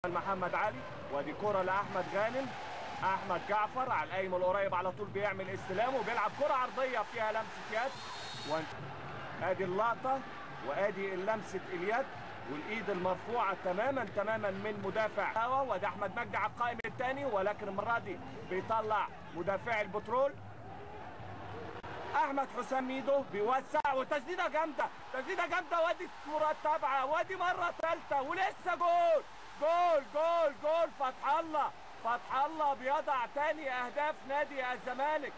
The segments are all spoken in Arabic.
محمد علي، ودي كرة لأحمد غانم. أحمد جعفر على القايم القريب على طول بيعمل استلام وبيلعب كرة عرضية فيها لمسة يد. وادي اللقطة وادي لمسة اليد والايد المرفوعة تماما من مدافع. وادي أحمد مجدي على القائم الثاني، ولكن المرة دي بيطلع مدافع البترول. احمد حسام ميدو بيوسع وتسديده جامده، وادي الكره التابعه، وادي مره ثالثه ولسه جول. فتح الله بيضع ثاني اهداف نادي الزمالك.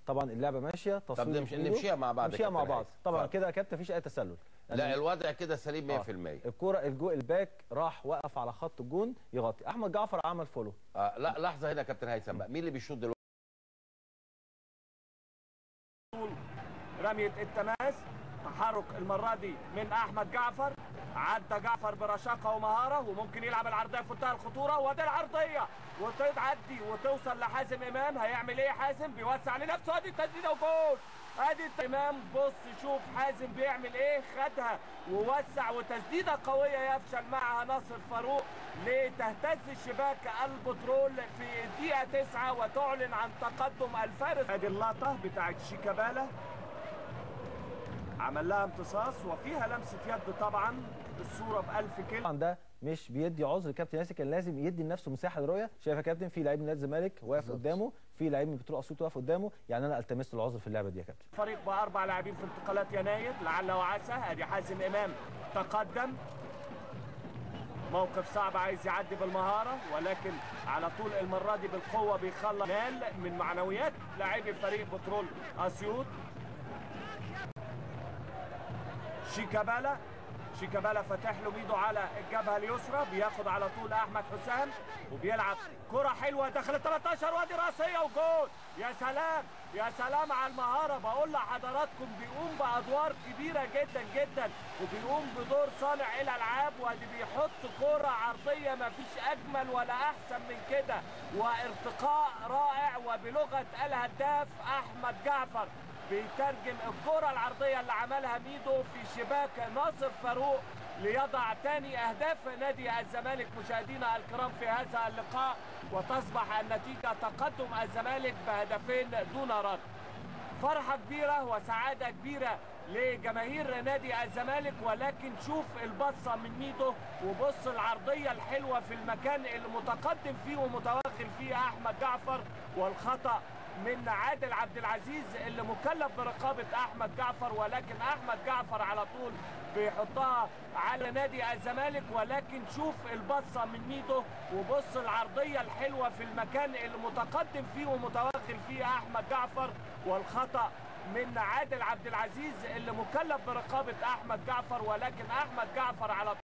طبعا اللعبه ماشيه. طب نمشيها مع بعض. نمشيها مع بعض طبعا كده يا كابتن، مفيش اي تسلل. لا الوضع كده سليم 100%. الكره الباك راح وقف على خط الجون يغطي. احمد جعفر عمل فولو. لا لحظه هنا يا كابتن هيثم بقى، مين اللي بيشوط دلوقتي؟ رميه التماس، تحرك المره دي من احمد جعفر، عدى جعفر برشاقه ومهاره وممكن يلعب العرضيه في منتهى الخطوره، وادي العرضيه وتعدي وتوصل لحازم امام. هيعمل ايه حازم؟ بيوسع لنفسه، ادي التسديده وجول. ادي امام، بص شوف حازم بيعمل ايه، خدها ووسع وتسديده قويه يفشل معها ناصر فاروق لتهتز الشباك البترول في الدقيقه 9 وتعلن عن تقدم الفارس. ادي اللقطه بتاعت شيكابالا، عمل لها امتصاص وفيها لمسه يد. طبعا الصوره ب1000 كلمه. طبعا ده مش بيدي عذر كابتن ياسر، كان لازم يدي لنفسه مساحه للرؤيه. شايف يا كابتن في لعيب من نادي الزمالك واقف قدامه، في لعيب من بترول اسيوط واقف قدامه، يعني انا التمست العذر في اللعبه دي يا كابتن. فريق ب4 لاعبين في انتقالات يناير، لعل وعسى. ادي حازم امام تقدم، موقف صعب عايز يعدي بالمهاره، ولكن على طول المره دي بالقوه بيخلص. نال من معنويات لاعبي فريق بترول اسيوط. شيكابالا فاتح له ميدو على الجبهه اليسرى، بياخد على طول احمد حسام وبيلعب كره حلوه داخل ال 13 وادي راسيه وجول. يا سلام على المهاره. بقول لحضراتكم بيقوم بادوار كبيره جدا وبيقوم بدور صانع الالعاب، وادي بيحط كره عرضيه ما فيش اجمل ولا احسن من كده، وارتقاء رائع. وبلغه الهداف احمد جعفر بيترجم الكرة العرضية اللي عملها ميدو في شباك ناصر فاروق ليضع ثاني أهداف نادي الزمالك. مشاهدينا الكرام في هذا اللقاء، وتصبح النتيجة تقدم الزمالك بهدفين دون رد. فرحة كبيرة وسعادة كبيرة لجماهير نادي الزمالك، ولكن شوف البصة من ميدو وبص العرضية الحلوة في المكان المتقدم فيه ومتوغل فيه أحمد جعفر، والخطأ من عادل عبد العزيز اللي مكلف برقابة أحمد جعفر، ولكن أحمد جعفر على طول بيحطها على نادي الزمالك. ولكن شوف البصة من ميدو وبص العرضية الحلوة في المكان المتقدم فيه ومتوغل فيه أحمد جعفر، والخطأ من عادل عبد العزيز اللي مكلف برقابة أحمد جعفر، ولكن أحمد جعفر على طول